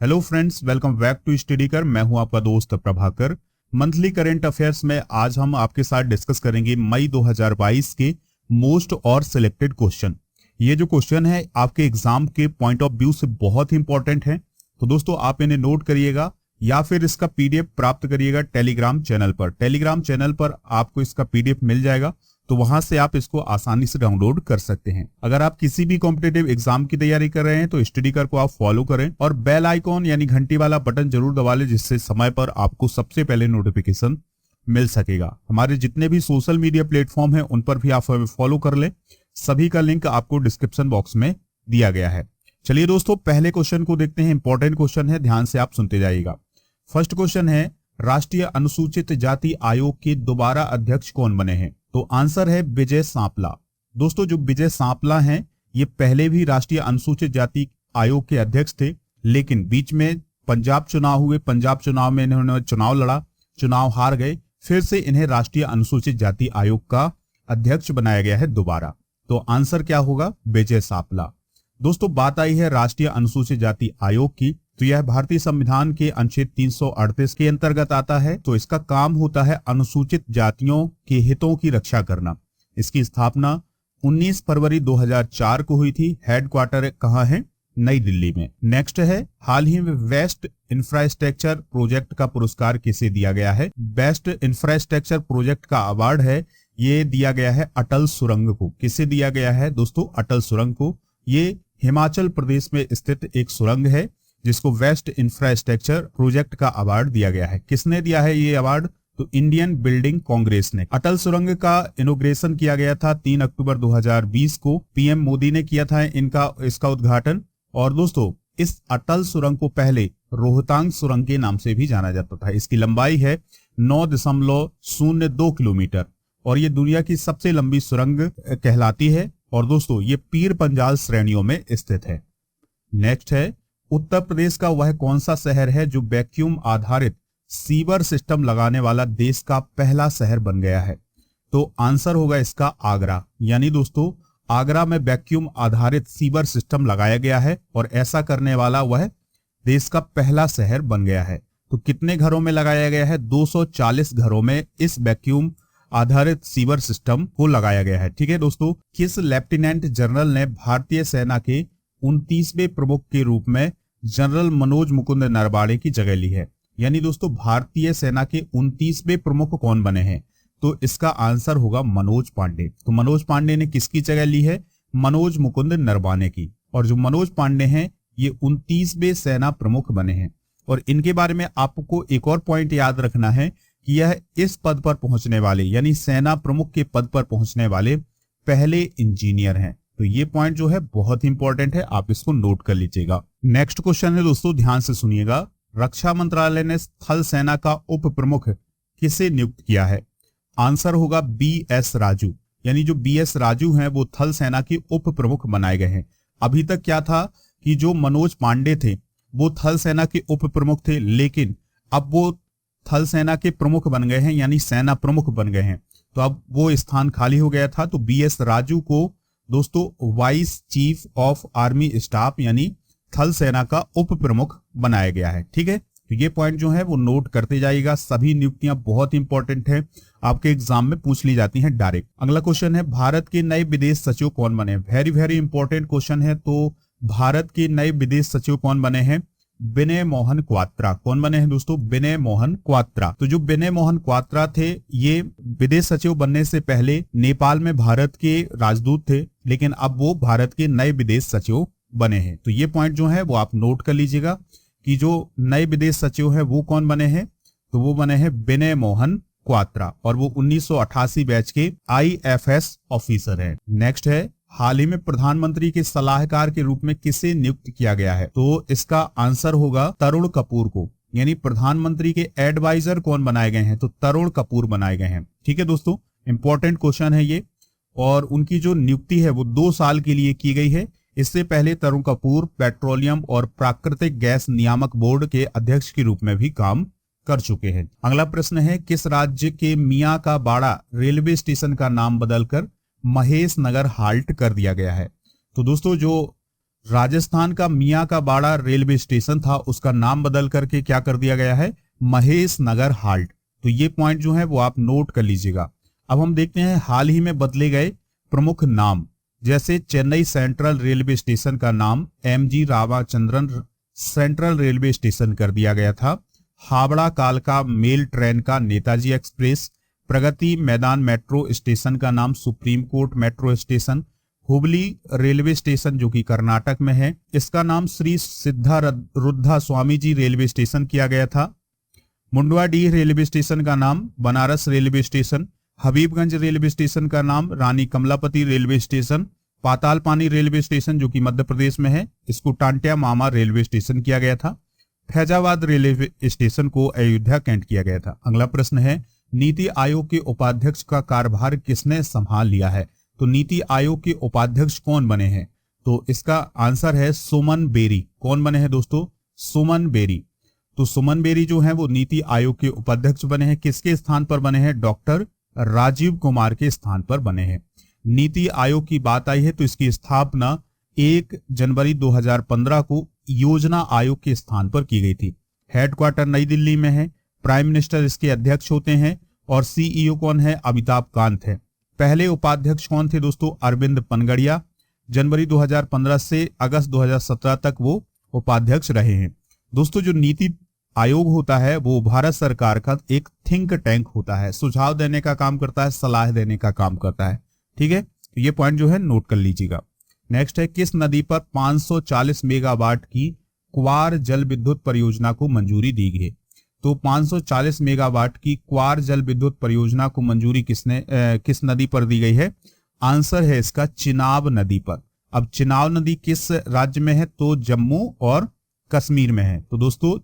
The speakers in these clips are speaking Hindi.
Hello friends, welcome back to study कर। मैं हूं आपका दोस्त प्रभाकर। मंथली करंट अफेयर्स में आज हम आपके साथ डिस्कस करेंगे मई 2022 के मोस्ट और सिलेक्टेड क्वेश्चन। ये जो क्वेश्चन है आपके एग्जाम के पॉइंट ऑफ व्यू से बहुत ही इंपॉर्टेंट है, तो दोस्तों आप इन्हें नोट करिएगा या फिर इसका पीडीएफ प्राप्त करिएगा टेलीग्राम चैनल पर। टेलीग्राम चैनल पर आपको इसका पीडीएफ मिल जाएगा, तो वहां से आप इसको आसानी से डाउनलोड कर सकते हैं। अगर आप किसी भी कॉम्पिटिटिव एग्जाम की तैयारी कर रहे हैं तो स्टडी कर को आप फॉलो करें और बेल आइकॉन यानी घंटी वाला बटन जरूर दबा लें, जिससे समय पर आपको सबसे पहले नोटिफिकेशन मिल सकेगा। हमारे जितने भी सोशल मीडिया प्लेटफॉर्म है उन पर भी आप हमें फॉलो कर लें, सभी का लिंक आपको डिस्क्रिप्शन बॉक्स में दिया गया है। चलिए दोस्तों, पहले क्वेश्चन को देखते हैं। इंपॉर्टेंट क्वेश्चन है, ध्यान से आप सुनते जाइएगा। फर्स्ट क्वेश्चन है, राष्ट्रीय अनुसूचित जाति आयोग के दोबारा अध्यक्ष कौन बने हैं? तो आंसर है विजय सांपला। दोस्तों, जो विजय सांपला हैं ये पहले भी राष्ट्रीय अनुसूचित जाति आयोग के अध्यक्ष थे, लेकिन बीच में पंजाब चुनाव हुए, पंजाब चुनाव में इन्होंने चुनाव लड़ा, चुनाव हार गए, फिर से इन्हें राष्ट्रीय अनुसूचित जाति आयोग का अध्यक्ष बनाया गया है दोबारा। तो आंसर क्या होगा? विजय सांपला। दोस्तों, बात आई है राष्ट्रीय अनुसूचित जाति आयोग की, तो यह भारतीय संविधान के अनुच्छेद 338 के अंतर्गत आता है। तो इसका काम होता है अनुसूचित जातियों के हितों की रक्षा करना। इसकी स्थापना 19 फरवरी 2004 को हुई थी। हेडक्वार्टर कहाँ है? नई दिल्ली में। नेक्स्ट है, हाल ही में बेस्ट इंफ्रास्ट्रक्चर प्रोजेक्ट का पुरस्कार किसे दिया गया है? बेस्ट इंफ्रास्ट्रक्चर प्रोजेक्ट का अवार्ड है, ये दिया गया है अटल सुरंग को। किसे दिया गया है दोस्तों? अटल सुरंग को। ये हिमाचल प्रदेश में स्थित एक सुरंग है जिसको बेस्ट इंफ्रास्ट्रक्चर प्रोजेक्ट का अवार्ड दिया गया है। किसने दिया है ये अवार्ड? तो इंडियन बिल्डिंग कांग्रेस ने। अटल सुरंग का इनॉग्रेशन किया गया था 3 अक्टूबर 2020 को। पीएम मोदी ने किया था इसका उद्घाटन। और दोस्तों, इस अटल सुरंग को पहले रोहतांग सुरंग के नाम से भी जाना जाता था। इसकी लंबाई है 9.02 किलोमीटर और ये दुनिया की सबसे लंबी सुरंग कहलाती है। और दोस्तों, ये पीर पंजाल श्रेणियों में स्थित है। नेक्स्ट है, उत्तर प्रदेश का वह कौन सा शहर है जो वैक्यूम आधारित सीवर सिस्टम लगाने वाला देश का पहला शहर बन गया है? तो आंसर होगा इसका आगरा। यानी दोस्तों, आगरा में वैक्यूम आधारित सीवर सिस्टम लगाया गया है और ऐसा करने वाला वह देश का पहला शहर बन गया है। तो कितने घरों में लगाया गया है? 240 घरों में इस वैक्यूम आधारित सीवर सिस्टम को लगाया गया है। ठीक है दोस्तों, किस लेफ्टिनेंट जनरल ने भारतीय सेना के 29वें प्रमुख के रूप में जनरल मनोज मुकुंद नरवाणे की जगह ली है? यानी दोस्तों, भारतीय सेना के 29वें प्रमुख कौन बने हैं? तो इसका आंसर होगा मनोज पांडे। तो मनोज पांडे ने किसकी जगह ली है? मनोज मुकुंद नरवाणे की। और जो मनोज पांडे हैं ये 29वें सेना प्रमुख बने हैं। और इनके बारे में आपको एक और पॉइंट याद रखना है कि यह इस पद पर पहुंचने वाले यानी सेना प्रमुख के पद पर पहुंचने वाले पहले इंजीनियर हैं। तो ये पॉइंट जो है बहुत इंपॉर्टेंट है, आप इसको नोट कर लीजिएगा। नेक्स्ट क्वेश्चन है दोस्तों, ध्यान से सुनिएगा। रक्षा मंत्रालय ने थल सेना का उप प्रमुख किसे नियुक्त किया है? आंसर होगा BS राजू। यानी जो BS राजू हैं वो थल सेना के उप प्रमुख बनाए गए हैं। अभी तक क्या था कि जो मनोज पांडे थे वो थल सेना के उप प्रमुख थे, लेकिन अब वो थल सेना के प्रमुख बन गए हैं, यानी सेना प्रमुख बन गए हैं। तो अब वो स्थान खाली हो गया था, तो BS राजू को दोस्तों vice chief of army staff यानी थल सेना का उप प्रमुख बनाया गया है। ठीक है, तो ये पॉइंट जो है वो नोट करते जाइएगा। सभी नियुक्तियां बहुत इंपॉर्टेंट है, आपके एग्जाम में पूछ ली जाती हैं डायरेक्ट। अगला क्वेश्चन है, भारत के नए विदेश सचिव कौन बने? वेरी वेरी इंपॉर्टेंट क्वेश्चन है। तो भारत के नए विदेश सचिव कौन बने हैं? विनय मोहन क्वात्रा। कौन बने हैं दोस्तों? विनय मोहन क्वात्रा। तो जो विनय मोहन क्वात्रा थे ये विदेश सचिव बनने से पहले नेपाल में भारत के राजदूत थे, लेकिन अब वो भारत के नए विदेश सचिव बने हैं। तो ये पॉइंट जो है वो आप नोट कर लीजिएगा कि जो नए विदेश सचिव है वो कौन बने हैं? तो वो बने हैं विनय मोहन क्वात्रा और वो 1988 बैच के IFS ऑफिसर हैं। नेक्स्ट है, हाल ही में प्रधानमंत्री के सलाहकार के रूप में किसे नियुक्त किया गया है? तो इसका आंसर होगा तरुण कपूर को। यानी प्रधानमंत्री के एडवाइजर कौन बनाए गए हैं? तो तरुण कपूर बनाए गए हैं। ठीक है दोस्तों, इंपॉर्टेंट क्वेश्चन है ये। और उनकी जो नियुक्ति है वो 2 साल के लिए की गई है। इससे पहले तरुण कपूर पेट्रोलियम और प्राकृतिक गैस नियामक बोर्ड के अध्यक्ष के रूप में भी काम कर चुके हैं। अगला प्रश्न है, किस राज्य के मियां का बाड़ा रेलवे स्टेशन का नाम बदलकर महेश नगर हाल्ट कर दिया गया है? तो दोस्तों, जो राजस्थान का मियां का बाड़ा रेलवे स्टेशन था, उसका नाम बदल करके क्या कर दिया गया है, महेश नगर हाल्ट। तो ये पॉइंट जो है वो आप नोट कर लीजिएगा। अब हम देखते हैं हाल ही में बदले गए प्रमुख नाम। जैसे चेन्नई सेंट्रल रेलवे स्टेशन का नाम MG Ramachandran central railway station कर दिया गया था। हावड़ा कालका मेल ट्रेन का Netaji express. Pragati Maidan metro station का नाम Supreme Court metro station. Hubli railway station जो कि कर्नाटक में है, इसका नाम श्री सिद्धारुद्धा स्वामी जी रेलवे स्टेशन किया गया था। मुंडवाडीह रेलवे स्टेशन का नाम Banaras railway station. Habibganj railway station का नाम Rani Kamalapati railway station. Patalpani railway station जो कि मध्य प्रदेश में है, इसको टांटिया मामा रेलवे स्टेशन किया गया था। फैजाबाद रेलवे स्टेशन को अयोध्या कैंट किया गया था। अगला प्रश्न है, नीति आयोग के उपाध्यक्ष का कार्यभार किसने संभाल लिया है? तो नीति आयोग के उपाध्यक्ष कौन बने हैं? तो इसका आंसर है सुमन बेरी। कौन बने हैं दोस्तों? सुमन बेरी। तो सुमन बेरी जो है वो नीति आयोग के उपाध्यक्ष बने हैं। किसके स्थान पर बने हैं? डॉक्टर राजीव कुमार के स्थान पर बने हैं। नीति आयोग की बात आई है तो इसकी स्थापना 1 जनवरी 2015 को योजना आयोग के स्थान पर की गई थी। हेडक्वार्टर नई दिल्ली में है। प्राइम मिनिस्टर इसके अध्यक्ष होते हैं और सीईओ कौन है? अमिताभ कांत है। पहले उपाध्यक्ष कौन थे दोस्तों? अरविंद पनगड़िया। जनवरी 2015 से अगस्त 2017 तक वो उपाध्यक्ष रहे हैं। दोस्तों जो नीति आयोग होता है वो भारत सरकार का एक थिंक टैंक होता है, सुझाव देने का काम करता है, सलाह देने का काम करता है। ठीक है, तो ये पॉइंट जो है नोट कर लीजिएगा। नेक्स्ट है, किस नदी पर 540 मेगावाट की क्वार जल विद्युत परियोजना को मंजूरी दी गई? तो 540 मेगावाट की क्वार जल विद्युत परियोजना को मंजूरी किस नदी पर दी गई है? आंसर है इसका चिनाब नदी पर। अब चिनाब नदी किस राज्य में है? तो जम्मू और कश्मीर में है। तो दोस्तों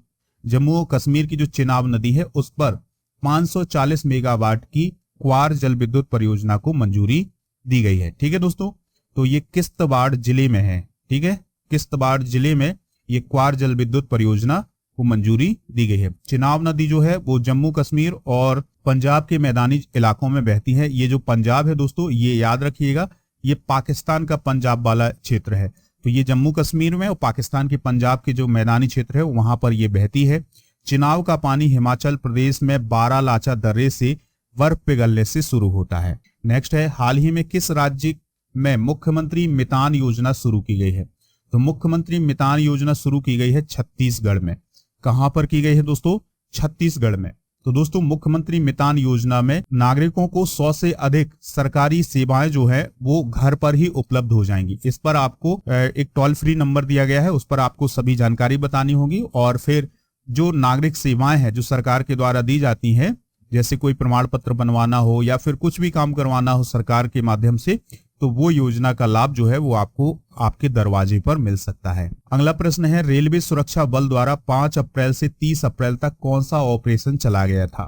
जम्मू और कश्मीर की जो चिनाब नदी है उस पर 540 मेगावाट की क्वार जल विद्युत परियोजना को मंजूरी दी गई है। ठीक है दोस्तों, तो ये किश्तवाड़ जिले में है। ठीक है, किश्तवाड़ जिले में ये क्वार जल विद्युत परियोजना को मंजूरी दी गई है। चिनाब नदी जो है वो जम्मू कश्मीर और पंजाब के मैदानी इलाकों में बहती है। ये जो पंजाब है दोस्तों, ये याद रखिएगा, ये पाकिस्तान का पंजाब वाला क्षेत्र है। तो ये जम्मू कश्मीर में और पाकिस्तान के पंजाब के जो मैदानी क्षेत्र है वहां पर ये बहती है। चिनाब का पानी हिमाचल प्रदेश में बारालाचा दर्रे से बर्फ पिघलने से शुरू होता है। नेक्स्ट है, हाल ही में किस राज्य में मुख्यमंत्री मितान योजना शुरू की गई है? तो मुख्यमंत्री मितान योजना शुरू की गई है छत्तीसगढ़ में। कहां पर की गई है दोस्तों? छत्तीसगढ़ में। तो दोस्तों मुख्यमंत्री मितान योजना में नागरिकों को 100 से अधिक सरकारी सेवाएं जो है वो घर पर ही उपलब्ध हो जाएंगी। इस पर आपको एक टोल फ्री नंबर दिया गया है, उस पर आपको सभी जानकारी बतानी होगी। और फिर जो नागरिक सेवाएं हैं जो सरकार के द्वारा दी जाती हैं, जैसे कोई प्रमाण पत्र बनवाना हो या फिर कुछ भी काम करवाना हो सरकार के माध्यम से, तो वो योजना का लाभ जो है वो आपको आपके दरवाजे पर मिल सकता है। अगला प्रश्न है, रेलवे सुरक्षा बल द्वारा 5 अप्रैल से 30 अप्रैल तक कौन सा ऑपरेशन चलाया गया था?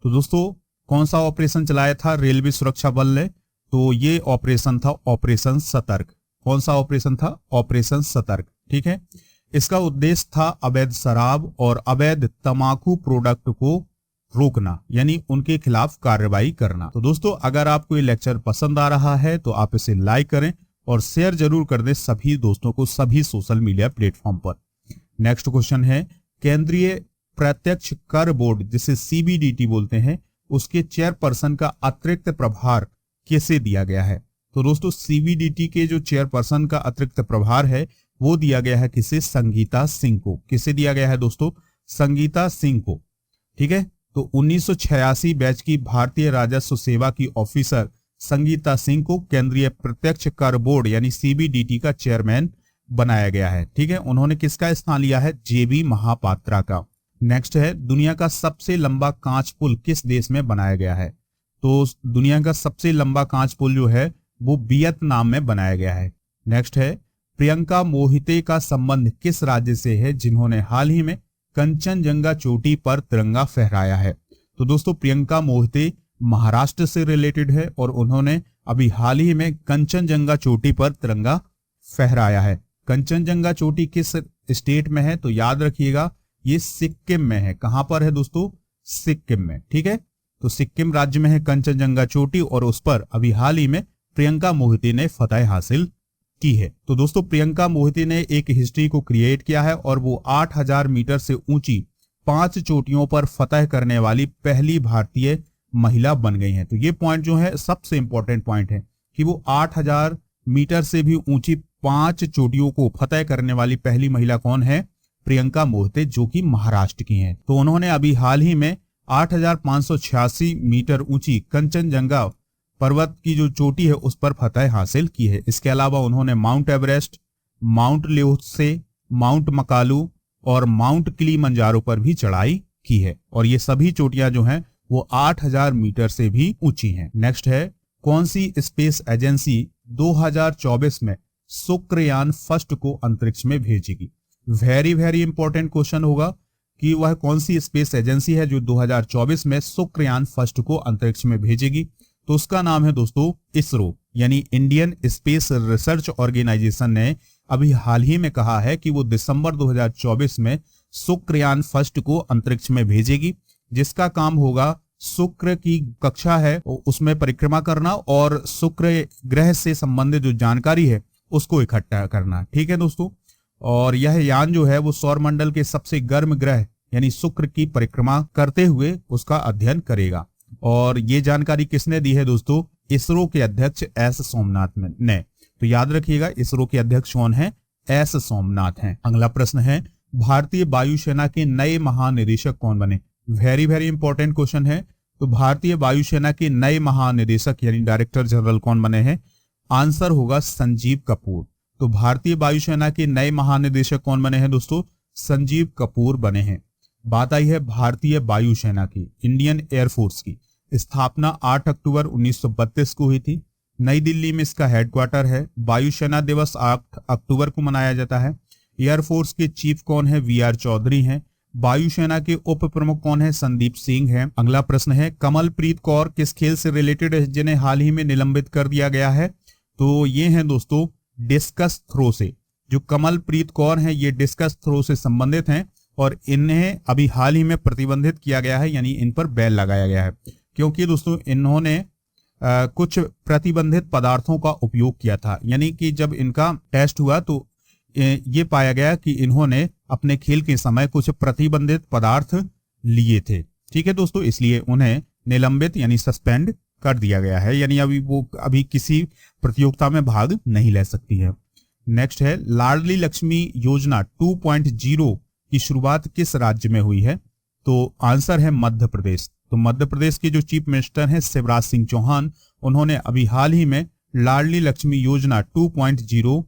तो दोस्तों कौन सा ऑपरेशन चलाया था रेलवे सुरक्षा बल ने? तो ये ऑपरेशन था ऑपरेशन सतर्क। कौन सा ऑपरेशन था? ऑपरेशन सतर्क। ठीक है, इसका उद्देश्य था अवैध शराब और अवैध तंबाकू प्रोडक्ट को रोकना, यानी उनके खिलाफ कार्रवाई करना। तो दोस्तों अगर आपको ये लेक्चर पसंद आ रहा है तो आप इसे लाइक करें और शेयर जरूर कर दें सभी दोस्तों को सभी सोशल मीडिया प्लेटफॉर्म पर। नेक्स्ट क्वेश्चन है, केंद्रीय प्रत्यक्ष कर बोर्ड जिसे सीबीडीटी बोलते हैं, उसके चेयरपर्सन का अतिरिक्त प्रभार किसे दिया गया है? तो दोस्तों सीबीडीटी के जो चेयरपर्सन का अतिरिक्त प्रभार है वो दिया गया है किसे? संगीता सिंह को। किसे दिया गया है दोस्तों? संगीता सिंह को। ठीक है, तो 1986 बैच की भारतीय राजस्व सेवा की ऑफिसर संगीता सिंह को केंद्रीय प्रत्यक्ष कर बोर्ड यानी सीबीडीटी का चेयरमैन बनाया गया है। ठीक है, उन्होंने किसका स्थान लिया है? जेबी महापात्रा का। नेक्स्ट है, दुनिया का सबसे लंबा कांच पुल किस देश में बनाया गया है? तो दुनिया का सबसे लंबा कांच पुल जो है वो वियतनाम में बनाया गया है। नेक्स्ट है, प्रियंका मोहिते का संबंध किस राज्य से है जिन्होंने हाल ही में कंचनजंगा चोटी पर तिरंगा फहराया है? तो दोस्तों प्रियंका मोहिते महाराष्ट्र से रिलेटेड है और उन्होंने अभी हाल ही में कंचनजंगा चोटी पर तिरंगा फहराया है। कंचनजंगा चोटी किस स्टेट में है? तो याद रखिएगा ये सिक्किम में है। कहां पर है दोस्तों? सिक्किम में। ठीक है, तो सिक्किम राज्य में है कंचनजंगा चोटी और उस पर अभी हाल ही में प्रियंका मोहिते ने फतह हासिल की है। तो दोस्तों प्रियंका मोहिते ने एक हिस्ट्री को क्रिएट किया है और वो 8000 मीटर से ऊंची 5 चोटियों पर फतह करने वाली पहली भारतीय महिला बन गई हैं। तो ये पॉइंट जो है सबसे इंपॉर्टेंट पॉइंट है कि वो 8000 मीटर से भी ऊंची 5 चोटियों को फतह करने वाली पहली महिला कौन है? प्रियंका मोहिते, जो कि महाराष्ट्र की हैं। तो उन्होंने अभी हाल ही में 8586 मीटर ऊंची कंचनजंगा पर्वत की जो चोटी है उस पर फतह हासिल की है। इसके अलावा उन्होंने Mount Everest, Mount Lhotse, Mount Makalu और माउंट किलिमंजारो पर भी चढ़ाई की है और ये सभी चोटियां जो हैं वो 8000 मीटर से भी ऊंची हैं। नेक्स्ट है, कौन सी स्पेस एजेंसी 2024 में शुक्रयान फर्स्ट को अंतरिक्ष में भेजेगी? वेरी वेरी इंपॉर्टेंट क्वेश्चन होगा कि वह कौन सी स्पेस एजेंसी है जो 2024 में शुक्रयान फर्स्ट को अंतरिक्ष में भेजेगी। तो उसका नाम है दोस्तों इसरो, यानी इंडियन स्पेस रिसर्च ऑर्गेनाइजेशन ने अभी हाल ही में कहा है कि वो दिसंबर 2024 में शुक्रयान फर्स्ट को अंतरिक्ष में भेजेगी, जिसका काम होगा शुक्र की कक्षा है उसमें परिक्रमा करना और शुक्र ग्रह से संबंधित जो जानकारी है उसको इकट्ठा करना। ठीक है दोस्तों, और यह यान जो है वो सौरमंडल के सबसे गर्म ग्रह यानी शुक्र की परिक्रमा करते हुए उसका अध्ययन करेगा। और ये जानकारी किसने दी है दोस्तों? इसरो के अध्यक्ष एस सोमनाथ ने। तो याद रखिएगा इसरो के अध्यक्ष कौन है? एस सोमनाथ हैं। अगला प्रश्न है, भारतीय वायुसेना के नए महानिदेशक कौन बने? वेरी वेरी इंपॉर्टेंट क्वेश्चन है। तो भारतीय वायुसेना के नए महानिदेशक यानी डायरेक्टर जनरल कौन बने हैं? आंसर होगा संजीव कपूर। तो भारतीय वायुसेना के नए महानिदेशक कौन बने हैं दोस्तों? संजीव कपूर बने हैं। बात आई है भारतीय वायुसेना की, इंडियन एयरफोर्स की स्थापना 8 अक्टूबर 1932 को हुई थी। नई दिल्ली में इसका हेडक्वार्टर है। वायुसेना दिवस 8 अक्टूबर को मनाया जाता है। एयरफोर्स के चीफ कौन है? वी आर चौधरी हैं। वायुसेना के उप प्रमुख कौन है? संदीप सिंह हैं। अगला प्रश्न है, कमलप्रीत कौर किस खेल से रिलेटेड है जिन्हें हाल ही में निलंबित कर दिया गया है? तो ये हैं दोस्तों डिस्कस थ्रो से। जो कमलप्रीत कौर हैं ये डिस्कस थ्रो से संबंधित हैं और इन्हें अभी हाल ही में प्रतिबंधित किया गया है, यानी इन पर बैन लगाया गया है, क्योंकि दोस्तों इन्होंने कुछ प्रतिबंधित पदार्थों का उपयोग किया था। यानी कि जब इनका टेस्ट हुआ तो ये पाया गया कि इन्होंने अपने खेल के समय कुछ प्रतिबंधित पदार्थ लिए थे। ठीक है दोस्तों, इसलिए उन्हें निलंबित यानी सस्पेंड कर दिया गया है, यानी अभी किसी प्रतियोगिता में भाग नहीं ले सकती है। नेक्स्ट है, लाडली लक्ष्मी योजना 2.0 की शुरुआत किस राज्य में हुई है? तो आंसर है मध्य प्रदेश। तो मध्य प्रदेश के जो चीफ मिनिस्टर हैं शिवराज सिंह चौहान, उन्होंने अभी हाल ही में लाडली लक्ष्मी योजना 2.0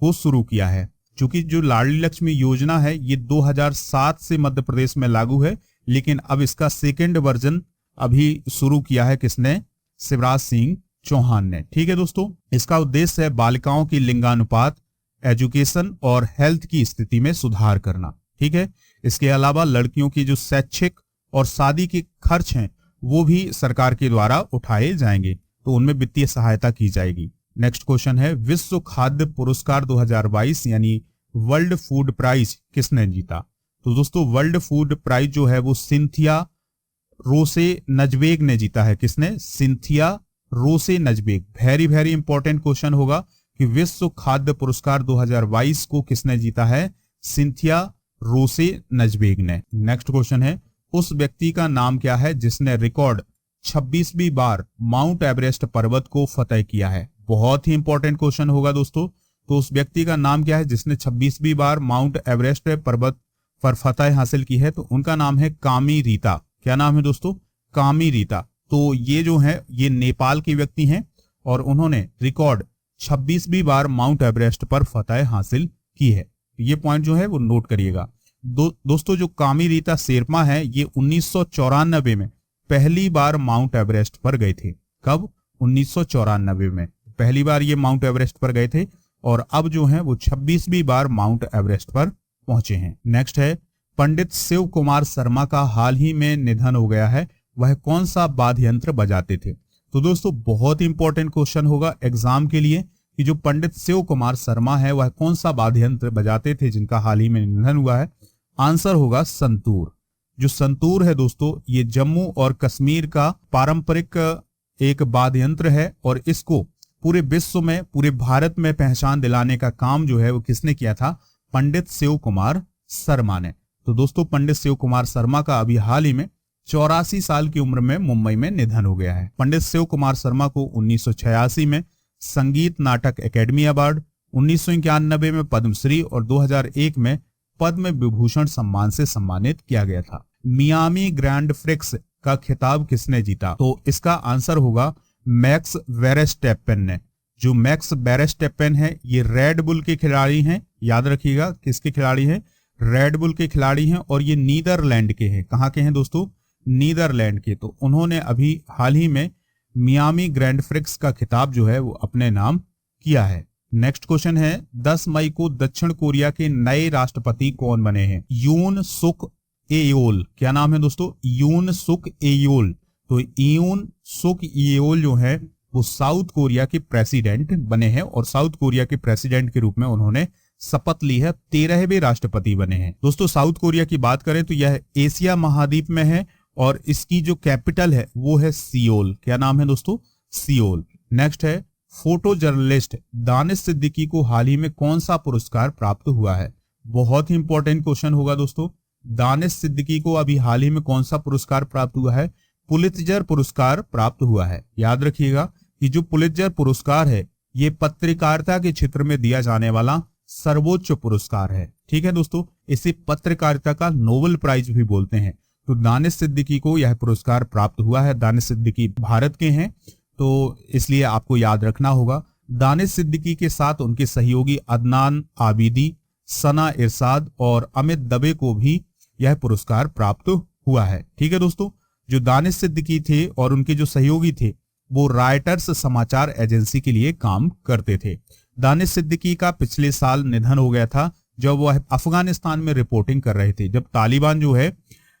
को शुरू किया है। चूंकि जो लाडली लक्ष्मी योजना है ये 2007 से मध्य प्रदेश में लागू है, लेकिन अब इसका सेकेंड वर्जन अभी शुरू किया है किसने? शिवराज सिंह चौहान ने। ठीक है दोस्तों, इसका उद्देश्य है बालिकाओं की लिंगानुपात, एजुकेशन और हेल्थ की स्थिति में सुधार करना। ठीक है, इसके अलावा लड़कियों की जो शैक्षिक और शादी के खर्च हैं वो भी सरकार के द्वारा उठाए जाएंगे, तो उनमें वित्तीय सहायता की जाएगी। नेक्स्ट क्वेश्चन है, विश्व खाद्य पुरस्कार 2022 यानी वर्ल्ड फूड प्राइज किसने जीता? तो दोस्तों वर्ल्ड फूड प्राइज जो है वो सिंथिया रोसे नजबेग ने जीता है। किसने? सिंथिया रोसे नजबेग। वेरी वेरी इंपॉर्टेंट क्वेश्चन होगा कि विश्व खाद्य पुरस्कार 2022 को किसने जीता है? सिंथिया रोसे नजबेग ने। नेक्स्ट क्वेश्चन है, उस व्यक्ति का नाम क्या है जिसने रिकॉर्ड 26वीं बार माउंट एवरेस्ट पर्वत को फतह किया है? बहुत ही इंपॉर्टेंट क्वेश्चन होगा दोस्तों। तो उस व्यक्ति का नाम क्या है जिसने 26वीं बार माउंट एवरेस्ट पर्वत पर फतह हासिल की है? तो उनका नाम है कामी रीता। क्या नाम है दोस्तों? कामी रीता। तो ये जो है ये नेपाल के व्यक्ति हैं और उन्होंने रिकॉर्ड 26वीं बार माउंट एवरेस्ट पर फतह हासिल की है। ये पॉइंट जो है वो नोट करिएगा। दोस्तों जो कामी रीता शेरपा है ये 1994 में पहली बार माउंट एवरेस्ट पर गए थे। कब? 1994 में पहली बार ये माउंट एवरेस्ट पर गए थे और अब जो है वो 26वीं बार माउंट एवरेस्ट पर पहुंचे हैं। नेक्स्ट है, पंडित शिव कुमार शर्मा का हाल ही में निधन हो गया है, वह कौन सा वाद्य यंत्र बजाते थे? तो दोस्तों बहुत इंपॉर्टेंट क्वेश्चन होगा एग्जाम के लिए कि जो पंडित शिव कुमार शर्मा है वह कौन सा वाद्य यंत्र बजाते थे जिनका हाल ही में निधन हुआ है? आंसर होगा संतूर। जो संतूर है दोस्तों ये जम्मू और कश्मीर का पारंपरिक एक वाद्य यंत्र है और इसको पूरे विश्व में, पूरे भारत में पहचान दिलाने का काम जो है वो किसने किया था? पंडित शिव कुमार शर्मा ने। तो दोस्तों पंडित शिव कुमार शर्मा का अभी हाल ही में 84 साल की उम्र में मुंबई में निधन हो गया है। पंडित शिव कुमार शर्मा को 1986 में संगीत नाटक एकेडमी अवार्ड, 1991 में पद्मश्री और 2001 में पद्म विभूषण सम्मान से सम्मानित किया गया था। मियामी ग्रैंड प्रिक्स का खिताब किसने जीता? तो इसका आंसर होगा मैक्स वेरस्टैपेन ने। जो मैक्स वेरस्टैपेन है ये रेड बुल के खिलाड़ी हैं, याद रखिएगा किसके खिलाड़ी हैं? रेड बुल के खिलाड़ी हैं और ये नीदरलैंड के हैं। कहाँ के हैं दोस्तों? नीदरलैंड के। तो उन्होंने अभी हाल ही में मियामी ग्रैंड प्रिक्स का खिताब जो है वो अपने नाम किया है। नेक्स्ट क्वेश्चन है 10 मई को दक्षिण कोरिया के नए राष्ट्रपति कौन बने हैं? यून सुक एयोल। क्या नाम है दोस्तों? यून सुक एयोल। तो यून सुक एयोल जो है वो साउथ कोरिया के प्रेसिडेंट बने हैं और साउथ कोरिया के प्रेसिडेंट के रूप में उन्होंने शपथ ली है। 13वें राष्ट्रपति बने हैं। दोस्तों साउथ कोरिया की बात करें तो यह एशिया महाद्वीप में है और इसकी जो कैपिटल है वो है सियोल। क्या नाम है दोस्तों? सियोल। नेक्स्ट है फोटो जर्नलिस्ट दानिश सिद्दीकी को हाल ही में कौन सा पुरस्कार प्राप्त हुआ है? बहुत ही इंपॉर्टेंट क्वेश्चन होगा दोस्तों। दानिश सिद्दीकी को अभी हाल ही में कौन सा पुरस्कार प्राप्त हुआ है? पुलित्जर पुरस्कार प्राप्त हुआ है। याद रखिएगा कि जो पुलित्जर पुरस्कार है ये पत्रकारिता के क्षेत्र में दिया जाने वाला सर्वोच्च पुरस्कार है। ठीक है दोस्तों, इसे पत्रकारिता का नोबेल प्राइज भी बोलते हैं। तो दानिश सिद्दीकी को यह पुरस्कार प्राप्त हुआ है। दानिश सिद्दीकी भारत के हैं तो इसलिए आपको याद रखना होगा। दानिश सिद्दीकी के साथ उनके सहयोगी अदनान आबिदी, सना इरशाद और अमित दबे को भी यह पुरस्कार प्राप्त हुआ है। ठीक है दोस्तों, जो दानिश सिद्दीकी थे और उनके जो सहयोगी थे वो रायटर्स समाचार एजेंसी के लिए काम करते थे। दानिश सिद्दीकी का पिछले साल निधन हो गया था जब वह अफगानिस्तान में रिपोर्टिंग कर रहे थे। जब तालिबान जो है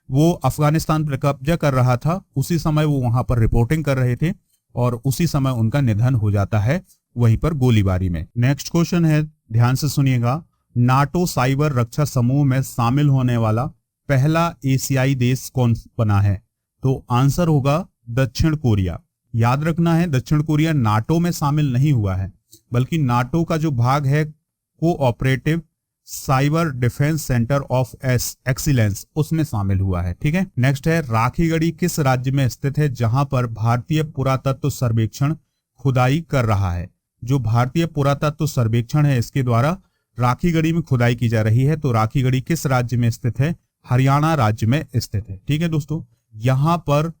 वो अफगानिस्तान पर कब्जा कर रहा था उसी समय वो वहां पर रिपोर्टिंग कर रहे थे और उसी समय उनका निधन हो जाता है वहीं पर गोलीबारी में। नेक्स्ट क्वेश्चन है, ध्यान से सुनिएगा, नाटो साइबर रक्षा समूह में शामिल होने वाला पहला एशियाई देश कौन बना है? तो आंसर होगा दक्षिण कोरिया। याद रखना है दक्षिण कोरिया नाटो में शामिल नहीं हुआ है बल्कि नाटो का जो भाग है cooperative cyber defence centre of excellence उसमें शामिल हुआ है। ठीक है। नेक्स्ट है, राखीगढ़ी किस राज्य में स्थित है जहां पर भारतीय पुरातत्व सर्वेक्षण खुदाई कर रहा है? जो भारतीय पुरातत्व सर्वेक्षण है इसके द्वारा राखीगढ़ी में खुदाई की जा रही है। तो राखीगढ़ी किस राज्य में स्थित है? हरियाणा राज्य में स्थित है। ठीक है दोस्तों, यहाँ पर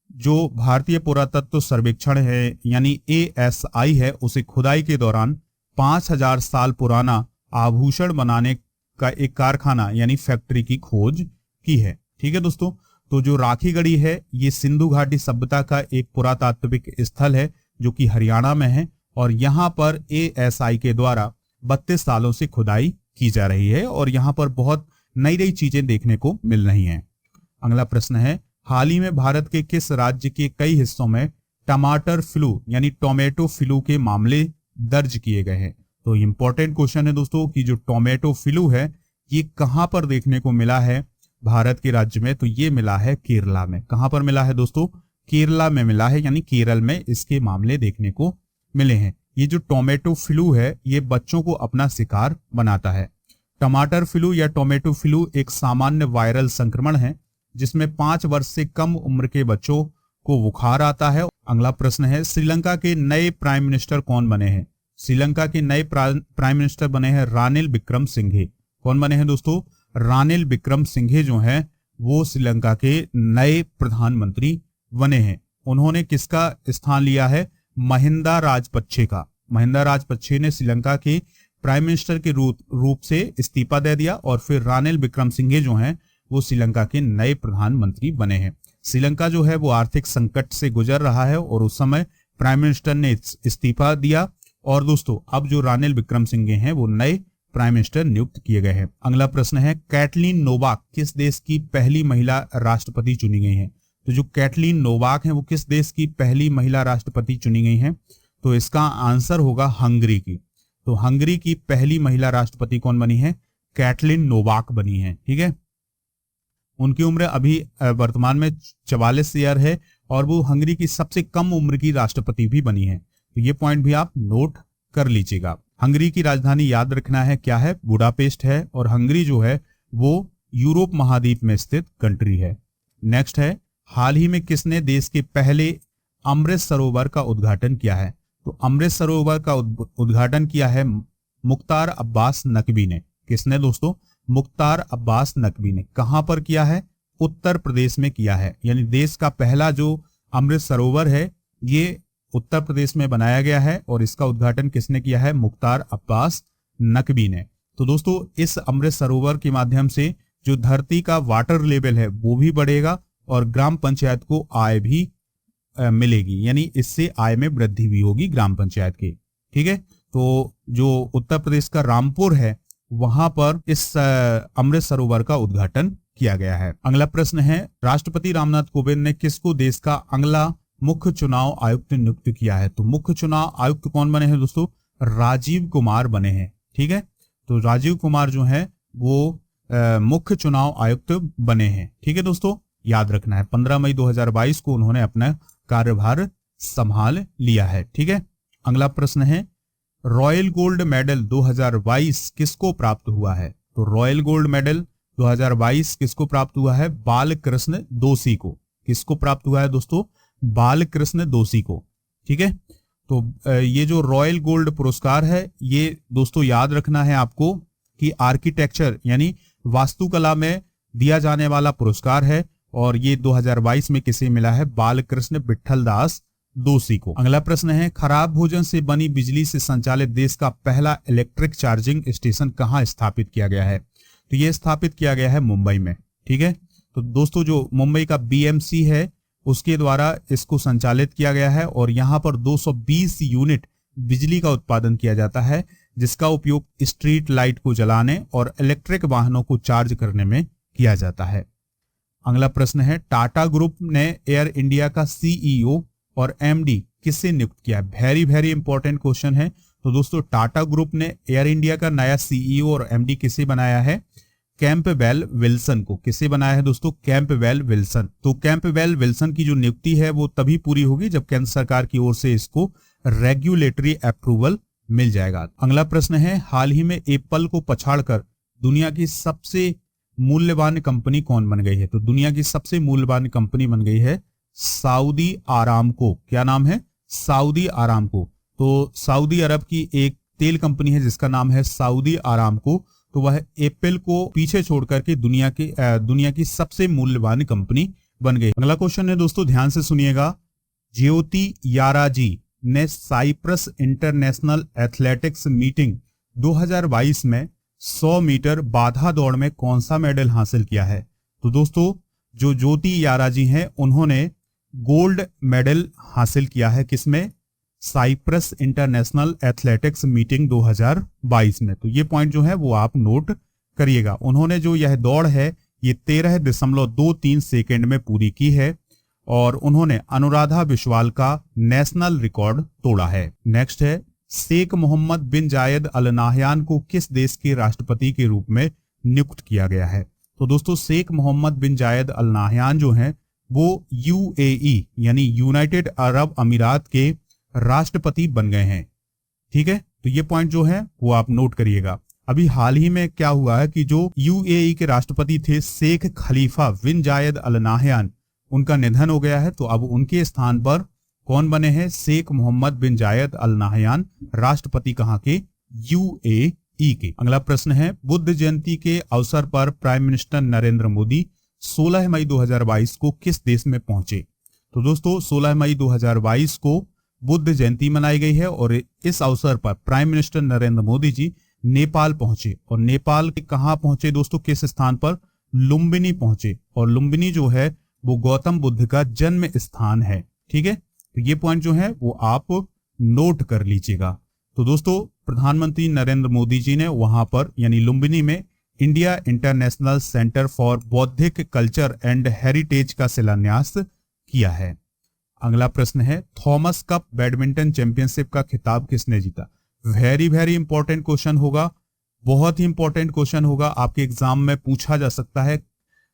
जो भारतीय पुरातत्व सर्वेक्षण है यानी ASI है उसे खुदाई के दौरान 5000 साल पुराना आभूषण बनाने का एक कारखाना यानी फैक्ट्री की खोज की है। ठीक है दोस्तों, तो जो राखीगढ़ी है ये सिंधु घाटी सभ्यता का एक पुरातात्विक स्थल है जो कि हरियाणा में है और यहाँ पर ASI के द्वारा 32 सालों से खुदाई की जा रही है और यहाँ पर बहुत नई नई चीजें देखने को मिल रही हैं। अगला प्रश्न है, हाल ही में भारत के किस राज्य के कई हिस्सों में टमाटर फ्लू यानी टोमेटो फ्लू के मामले दर्ज किए गए हैं? तो इंपॉर्टेंट क्वेश्चन है दोस्तों कि जो टोमेटो फ्लू है ये कहां पर देखने को मिला है भारत के राज्य में? तो ये मिला है केरला में। कहां पर मिला है दोस्तों? केरला में मिला है, यानी केरल में इसके मामले देखने को मिले हैं। ये जो टोमेटो फ्लू है ये बच्चों को अपना शिकार बनाता है। टमाटर फ्लू या टोमेटो फ्लू एक सामान्य वायरल संक्रमण है जिसमें 5 वर्ष से कम उम्र के बच्चों को बुखार आता है। अगला प्रश्न है, श्रीलंका के नए प्राइम मिनिस्टर कौन बने हैं? श्रीलंका के नए प्राइम मिनिस्टर बने हैं रानिल विक्रमसिंघे। कौन बने हैं दोस्तों? रानिल विक्रमसिंघे जो हैं वो श्रीलंका के नए प्रधानमंत्री बने हैं। उन्होंने किसका स्थान लिया है? महिंदा राजपक्षे का। महिंदा राजपक्षे ने श्रीलंका के प्राइम मिनिस्टर के रूप से इस्तीफा दे दिया और फिर रानिल विक्रमसिंघे जो हैं वो श्रीलंका के नए प्रधानमंत्री बने हैं। श्रीलंका जो है वो आर्थिक संकट से गुजर रहा है और उस समय प्राइम मिनिस्टर ने इस्तीफा दिया और दोस्तों अब जो रानिल विक्रमसिंघे हैं वो नए प्राइम मिनिस्टर नियुक्त किए गए हैं। अगला प्रश्न है, कैटलीन नोवाक किस देश की पहली महिला राष्ट्रपति चुनी गई हैं? तो जो कैटलीन नोवाक है वो किस देश की पहली महिला राष्ट्रपति चुनी गई हैं? तो इसका आंसर होगा हंगरी की। तो हंगरी की पहली महिला राष्ट्रपति कौन बनी है? कैटलीन नोवाक बनी है। ठीक है, उनकी उम्र अभी वर्तमान में 44 ईयर है और वो हंगरी की सबसे कम उम्र की राष्ट्रपति भी बनी है। तो ये पॉइंट भी आप नोट कर लीजिएगा। हंगरी की राजधानी याद रखना है, क्या है? बुडापेस्ट है। और हंगरी जो है वो यूरोप महाद्वीप में स्थित कंट्री है। नेक्स्ट है, हाल ही में किसने देश के पहले अमृत सरोवर का उद्घाटन किया है? तो अमृत सरोवर का उद्घाटन किया है मुख्तार अब्बास नकवी ने। किसने दोस्तों? मुख्तार अब्बास नकवी ने। कहां पर किया है? उत्तर प्रदेश में किया है। यानी देश का पहला जो अमृत सरोवर है ये उत्तर प्रदेश में बनाया गया है और इसका उद्घाटन किसने किया है? मुख्तार अब्बास नकवी ने। तो दोस्तों इस अमृत सरोवर के माध्यम से जो धरती का वाटर लेवल है वो भी बढ़ेगा और ग्राम पंचायत को आय भी मिलेगी, यानी इससे आय में वृद्धि भी होगी ग्राम पंचायत की। ठीक है, तो जो उत्तर प्रदेश का रामपुर है वहां पर इस अमृत सरोवर का उद्घाटन किया गया है। अगला प्रश्न है, राष्ट्रपति रामनाथ कोविंद ने किसको देश का अगला मुख्य चुनाव आयुक्त नियुक्त किया है? तो मुख्य चुनाव आयुक्त कौन बने हैं दोस्तों? राजीव कुमार बने हैं। ठीक है, तो राजीव कुमार जो है वो मुख्य चुनाव आयुक्त बने हैं। ठीक है दोस्तों, याद रखना है 15 मई 2022 को उन्होंने अपना कार्यभार संभाल लिया है। ठीक है, अगला प्रश्न है, रॉयल गोल्ड मेडल 2022 किसको प्राप्त हुआ है? तो रॉयल गोल्ड मेडल 2022 किसको प्राप्त हुआ है? बालकृष्ण दोषी को। किसको प्राप्त हुआ है दोस्तों? बालकृष्ण दोषी को। ठीक है, तो ये जो रॉयल गोल्ड पुरस्कार है ये दोस्तों याद रखना है आपको कि आर्किटेक्चर यानी वास्तुकला में दिया जाने वाला पुरस्कार है और ये 2022 में किसे मिला है? बालकृष्ण विठल दास दोषी को। अगला प्रश्न है, खराब भोजन से बनी बिजली से संचालित देश का पहला इलेक्ट्रिक चार्जिंग स्टेशन कहां स्थापित किया गया है? तो ये स्थापित किया गया है मुंबई में। ठीक है, तो दोस्तों जो मुंबई का बीएमसी है उसके द्वारा इसको संचालित किया गया है और यहाँ पर 220 यूनिट बिजली का उत्पादन किया जाता है जिसका उपयोग स्ट्रीट लाइट को जलाने और इलेक्ट्रिक वाहनों को चार्ज करने में किया जाता है। अगला प्रश्न है, टाटा ग्रुप ने एयर इंडिया का सीईओ और एमडी किससे नियुक्त किया है? वेरी वेरी इंपॉर्टेंट क्वेश्चन है। तो दोस्तों टाटा ग्रुप ने एयर इंडिया का नया सीईओ और एमडी किसे बनाया है? कैंपबेल विल्सन को। किसे बनाया है दोस्तों? Campbell Wilson. तो कैंपबेल विल्सन की जो नियुक्ति है वो तभी पूरी होगी जब केंद्र सरकार की ओर से इसको रेगुलेटरी अप्रूवल मिल जाएगा। अगला प्रश्न है, हाल ही में एप्पल को पछाड़कर दुनिया की सबसे मूल्यवान कंपनी कौन बन गई है? तो दुनिया की सबसे मूल्यवान कंपनी बन गई है सऊदी आरामको। क्या नाम है? Saudi Aramco. तो सऊदी अरब की एक तेल कंपनी है जिसका नाम है सऊदी आरामको। तो वह एप्पल को पीछे छोड़ करके दुनिया की सबसे मूल्यवान कंपनी बन गई। अगला क्वेश्चन है दोस्तों, ध्यान से सुनिएगा। ज्योति याराजी ने साइप्रस इंटरनेशनल एथलेटिक्स मीटिंग 2022 में 100 मीटर बाधा दौड़ में कौन सा मेडल हासिल किया है? तो दोस्तों जो ज्योति याराजी हैं उन्होंने गोल्ड मेडल हासिल किया है। किसमें? साइप्रस इंटरनेशनल एथलेटिक्स मीटिंग 2022 में। तो ये पॉइंट जो है वो आप नोट करिएगा। उन्होंने जो यह दौड़ है ये 13.23 सेकेंड में पूरी की है और उन्होंने अनुराधा विश्वाल का नेशनल रिकॉर्ड तोड़ा है। नेक्स्ट है, शेख मोहम्मद बिन जायद अल नाहयान को किस देश के राष्ट्रपति के रूप में नियुक्त किया गया है? तो दोस्तों शेख मोहम्मद बिन जायद अल नाहयान जो हैं वो यूएई यानी यूनाइटेड अरब अमीरात के राष्ट्रपति बन गए हैं। ठीक है, तो ये पॉइंट जो है वो आप नोट करिएगा। अभी हाल ही में क्या हुआ है कि जो यूएई के राष्ट्रपति थे शेख खलीफा बिन जायद अल नाहयान, उनका निधन हो गया है। तो अब उनके स्थान पर कौन बने हैं? शेख मोहम्मद बिन जायद अल नाहयान, राष्ट्रपति कहां के? यूएई के। अगला प्रश्न है, बुद्ध जयंती के अवसर पर प्राइम मिनिस्टर नरेंद्र मोदी 16 मई 2022 को किस देश में पहुंचे? तो दोस्तों 16 मई 2022 को बुद्ध जयंती मनाई गई है और इस अवसर पर प्राइम मिनिस्टर नरेंद्र मोदी जी नेपाल पहुंचे। और नेपाल के कहां पहुंचे दोस्तों? किस स्थान पर? लुम्बिनी पहुंचे। और लुम्बिनी जो है वो गौतम बुद्ध का जन्म स्थान है। ठीक है, तो ये पॉइंट जो है वो आप नोट कर लीजिएगा। तो दोस्तों प्रधानमंत्री नरेंद्र मोदी जी ने वहां पर यानी लुम्बिनी में इंडिया इंटरनेशनल सेंटर फॉर बौद्धिक कल्चर एंड हेरिटेज का शिलान्यास किया है। अगला प्रश्न है, थॉमस कप बैडमिंटन चैंपियनशिप का खिताब किसने जीता? वेरी वेरी इंपॉर्टेंट क्वेश्चन होगा, बहुत ही इंपॉर्टेंट क्वेश्चन होगा, आपके एग्जाम में पूछा जा सकता है,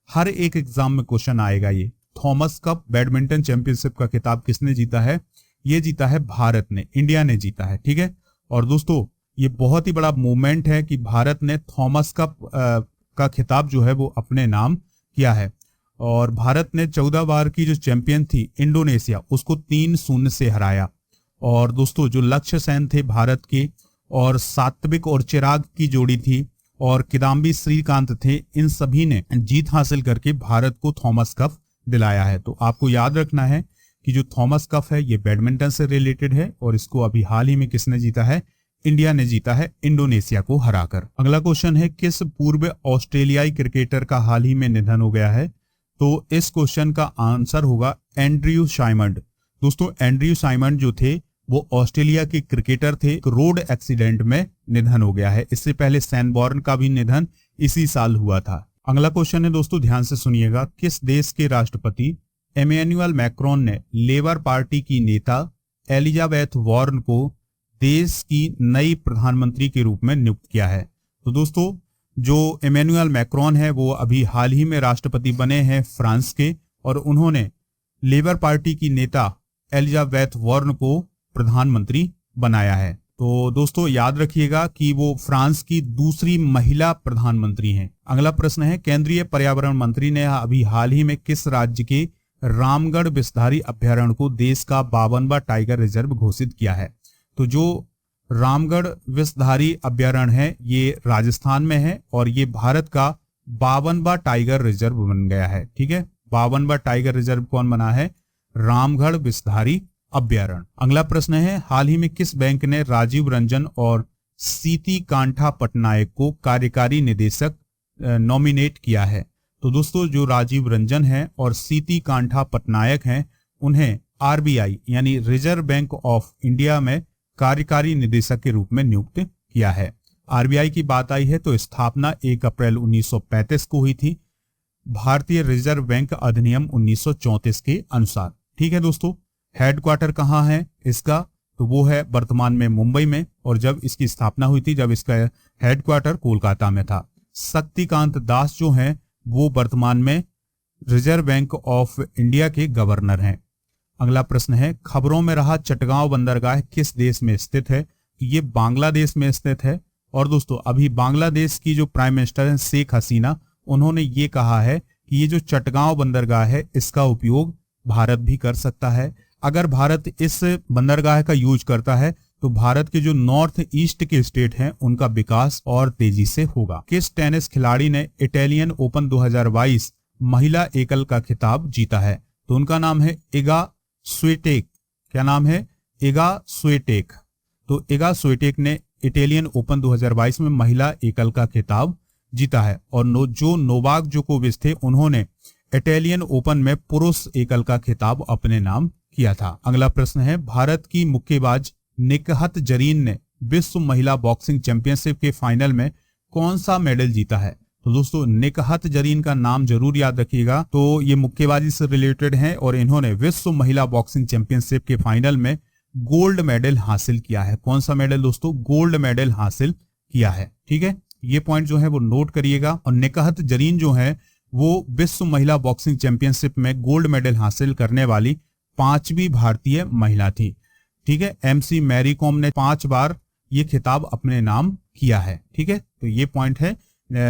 हर एक एग्जाम में क्वेश्चन आएगा ये। थॉमस कप बैडमिंटन चैंपियनशिप का खिताब किसने जीता है? ये जीता है भारत ने, इंडिया ने जीता है। ठीक है, और दोस्तों ये बहुत ही बड़ा मूवमेंट है कि भारत ने थॉमस कप का खिताब जो है वो अपने नाम किया है। और भारत ने 14 बार की जो चैंपियन थी इंडोनेशिया, उसको 3-0 से हराया। और दोस्तों जो लक्ष्य सेन थे भारत के, और सात्विक और चिराग की जोड़ी थी, और किदाम्बी श्रीकांत थे, इन सभी ने जीत हासिल करके भारत को थॉमस कप दिलाया है। तो आपको याद रखना है कि जो थॉमस कप है ये बैडमिंटन से रिलेटेड है, और इसको अभी हाल ही में किसने जीता है? इंडिया ने जीता है, इंडोनेशिया को हराकर। अगला क्वेश्चन है, किस पूर्व ऑस्ट्रेलियाई क्रिकेटर का हाल ही में निधन हो गया है? तो इस क्वेश्चन का आंसर होगा एंड्रयू साइमंड। दोस्तों एंड्रयू साइमंड जो थे वो ऑस्ट्रेलिया के क्रिकेटर थे, रोड एक्सीडेंट में निधन हो गया है। इससे पहले सैनबॉर्न का भी निधन इसी साल हुआ था। अगला क्वेश्चन है दोस्तों, ध्यान से सुनिएगा, किस देश के राष्ट्रपति इमैनुअल मैक्रोन ने लेबर पार्टी की नेता एलिजाबेथ वॉर्न को देश की नई प्रधानमंत्री के रूप में नियुक्त किया है? तो दोस्तों जो इमैनुअल मैक्रोन है वो अभी हाल ही में राष्ट्रपति बने हैं फ्रांस के, और उन्होंने लेबर पार्टी की नेता एलिजाबेथ वॉर्न को प्रधानमंत्री बनाया है। तो दोस्तों याद रखिएगा कि वो फ्रांस की दूसरी महिला प्रधानमंत्री हैं। अगला प्रश्न है, केंद्रीय पर्यावरण मंत्री ने अभी हाल ही में किस राज्य के रामगढ़ विषधारी अभ्यारण्य को देश का 52वां टाइगर रिजर्व घोषित किया है? तो जो रामगढ़ विषधारी अभ्यारण्य है ये राजस्थान में है, और ये भारत का 52वां टाइगर रिजर्व बन गया है। ठीक है, 52वां टाइगर रिजर्व कौन बना है? रामगढ़ विषधारी अभ्यारण्य। अगला प्रश्न है, हाल ही में किस बैंक ने राजीव रंजन और सीती कांठा पटनायक को कार्यकारी निदेशक नॉमिनेट किया है? तो दोस्तों जो राजीव रंजन हैं और सीती कांठा पटनायक हैं, उन्हें आरबीआई यानी रिजर्व बैंक ऑफ इंडिया में कार्यकारी निदेशक के रूप में नियुक्त किया है। आरबीआई की बात आई है तो स्थापना 1 अप्रैल 1935 को हुई थी, भारतीय रिजर्व बैंक अधिनियम 1934 के अनुसार। ठीक है दोस्तों, हेडक्वार्टर कहाँ है इसका? तो वो है वर्तमान में मुंबई में, और जब इसकी स्थापना हुई थी जब इसका हेडक्वार्टर कोलकाता में था। शक्तिकांत दास जो हैं वो वर्तमान में रिजर्व बैंक ऑफ इंडिया के गवर्नर हैं। अगला प्रश्न है, खबरों में रहा चटगांव बंदरगाह किस देश में स्थित है? तो ये बांग्लादेश में स्थित है। और दोस्तों अभी बांग्लादेश की जो प्राइम मिनिस्टर है शेख हसीना, उन्होंने ये कहा है कि ये जो चटगांव बंदरगाह है इसका उपयोग भारत भी कर सकता है। अगर भारत इस बंदरगाह का यूज करता है तो भारत के जो नॉर्थ ईस्ट के स्टेट हैं उनका विकास और तेजी से होगा। किस टेनिस खिलाड़ी ने इटालियन ओपन 2022 महिला एकल का खिताब जीता है? तो उनका नाम है इगा स्विएटेक। क्या नाम है? Iga Swiatek. तो इगा स्विएटेक ने इटालियन ओपन 2022 में महिला एकल का खिताब जीता है। और जो नोवाक जोकोविच थे उन्होंने इटालियन ओपन में पुरुष एकल का खिताब अपने नाम किया था। अगला प्रश्न है, भारत की मुक्केबाज निकहत जरीन ने विश्व महिला बॉक्सिंग चैंपियनशिप के फाइनल में कौन सा मेडल जीता है? तो दोस्तों निकहत जरीन का नाम जरूर याद रखिएगा। तो ये मुक्केबाजी से रिलेटेड है और इन्होंने विश्व महिला बॉक्सिंग चैंपियनशिप के फाइनल में गोल्ड मेडल हासिल किया है। कौन सा मेडल दोस्तों? गोल्ड मेडल हासिल किया है। ठीक है, ये पॉइंट जो है वो नोट करिएगा। और निकहत जरीन जो है वो विश्व महिला बॉक्सिंग चैंपियनशिप में गोल्ड मेडल हासिल करने वाली 5वीं भारतीय महिला थी। ठीक है, एमसी मैरी कॉम ने 5 बार ये खिताब अपने नाम किया है। ठीक है, तो ये पॉइंट है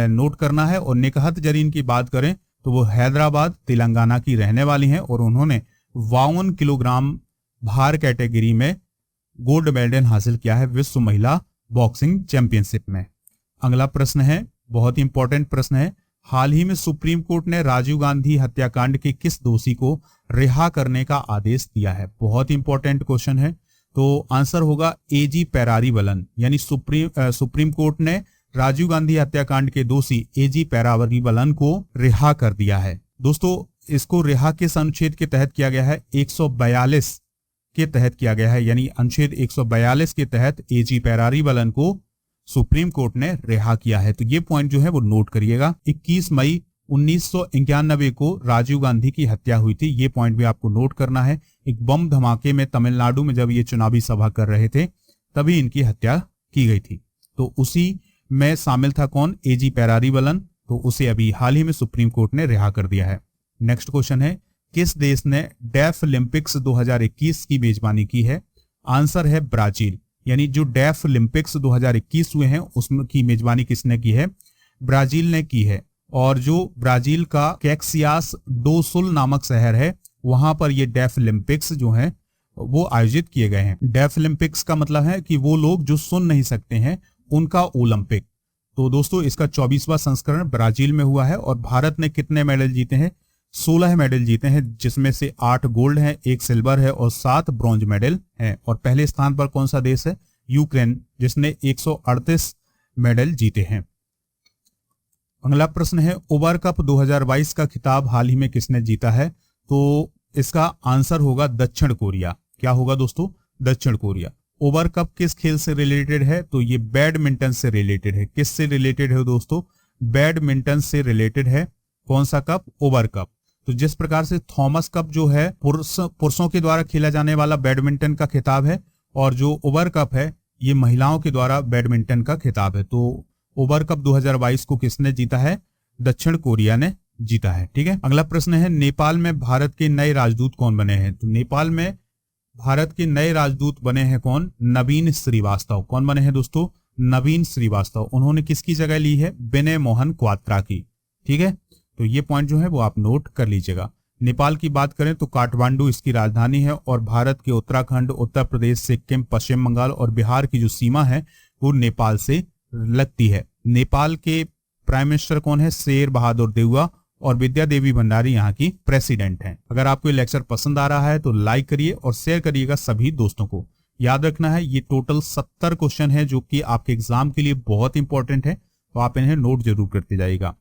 नोट करना है। और निकहत जरीन की बात करें तो वो हैदराबाद तेलंगाना की रहने वाली हैं और उन्होंने 52 किलोग्राम भार कैटेगरी में गोल्ड मेडल हासिल किया है विश्व महिला बॉक्सिंग चैंपियनशिप में। अगला प्रश्न है, बहुत ही इंपॉर्टेंट प्रश्न है, हाल ही में सुप्रीम कोर्ट ने राजीव गांधी हत्याकांड के किस दोषी को रिहा करने का आदेश दिया है? बहुत इंपॉर्टेंट क्वेश्चन है। तो आंसर होगा एजी पैरारीबलन। यानी सुप्रीम कोर्ट ने राजीव गांधी हत्याकांड के दोषी एजी पैरारीबलन को रिहा कर दिया है। दोस्तों इसको रिहा किस अनुच्छेद के तहत किया गया है? 142 के तहत किया गया है। यानी अनुच्छेद 142 के तहत एजी पैरारीबलन को सुप्रीम कोर्ट ने रिहा किया है। तो ये पॉइंट जो है वो नोट करिएगा। 21 मई 1991 को राजीव गांधी की हत्या हुई थी। ये पॉइंट भी आपको नोट करना है। एक बम धमाके में तमिलनाडु में जब ये चुनावी सभा कर रहे थे तभी इनकी हत्या की गई थी। तो उसी में शामिल था कौन? एजी पैरारीबलन। तो उसे अभी हाल ही में सुप्रीम कोर्ट ने रिहा कर दिया है। नेक्स्ट क्वेश्चन है, किस देश ने डेफ ओलंपिक्स 2021 की मेजबानी की है? आंसर है ब्राजील। यानी जो डेफ ओलंपिक्स 2021 हुए हैं उसमें की मेजबानी किसने की है? ब्राजील ने की है। और जो ब्राजील का कैक्सियास डो सुल नामक शहर है वहां पर ये डेफ ओलंपिक्स जो है वो आयोजित किए गए हैं। डेफ ओलंपिक्स का मतलब है कि वो लोग जो सुन नहीं सकते हैं उनका ओलंपिक। तो दोस्तों इसका 24वां संस्करण ब्राजील में हुआ है। और भारत ने कितने मेडल जीते हैं? 16 मेडल जीते हैं, जिसमें से 8 गोल्ड हैं, 1 सिल्वर है और 7 ब्रॉन्ज मेडल हैं। और पहले स्थान पर कौन सा देश है? यूक्रेन, जिसने 138 मेडल जीते हैं। अगला प्रश्न है ओवर कप 2022 का खिताब हाल ही में किसने जीता है? तो इसका आंसर होगा दक्षिण कोरिया। क्या होगा दोस्तों? दक्षिण कोरिया। ओवर कप किस खेल से रिलेटेड है? तो ये बैडमिंटन से रिलेटेड है। किस से रिलेटेड है दोस्तों? बैडमिंटन से रिलेटेड है। कौन सा कप? Over cup. तो जिस प्रकार से थॉमस कप जो है पुरुषों के द्वारा खेला जाने वाला बैडमिंटन का खिताब है, और जो ओवर कप है ये महिलाओं के द्वारा बैडमिंटन का खिताब है। तो ओवर कप 2022 को किसने जीता है? दक्षिण कोरिया ने जीता है। ठीक है। अगला प्रश्न है नेपाल में भारत के नए राजदूत कौन बने हैं? तो नेपाल में भारत के नए राजदूत बने हैं कौन? नवीन श्रीवास्तव। कौन बने हैं दोस्तों? नवीन श्रीवास्तव। उन्होंने किसकी जगह ली है? विनय मोहन क्वात्रा की। ठीक है, तो ये पॉइंट जो है वो आप नोट कर लीजिएगा। नेपाल की बात करें तो काठमांडू इसकी राजधानी है, और भारत के उत्तराखंड, उत्तर प्रदेश, सिक्किम, पश्चिम बंगाल और बिहार की जो सीमा है वो नेपाल से लगती है। नेपाल के प्राइम मिनिस्टर कौन है? शेर बहादुर देउवा, और विद्या देवी भंडारी यहाँ की प्रेसिडेंट हैं। अगर आपको ये लेक्चर पसंद आ रहा है तो लाइक करिए और शेयर करिएगा सभी दोस्तों को। याद रखना है ये टोटल 70 क्वेश्चन है जो कि आपके एग्जाम के लिए बहुत इंपॉर्टेंट है, तो आप इन्हें नोट जरूर करते जाइएगा।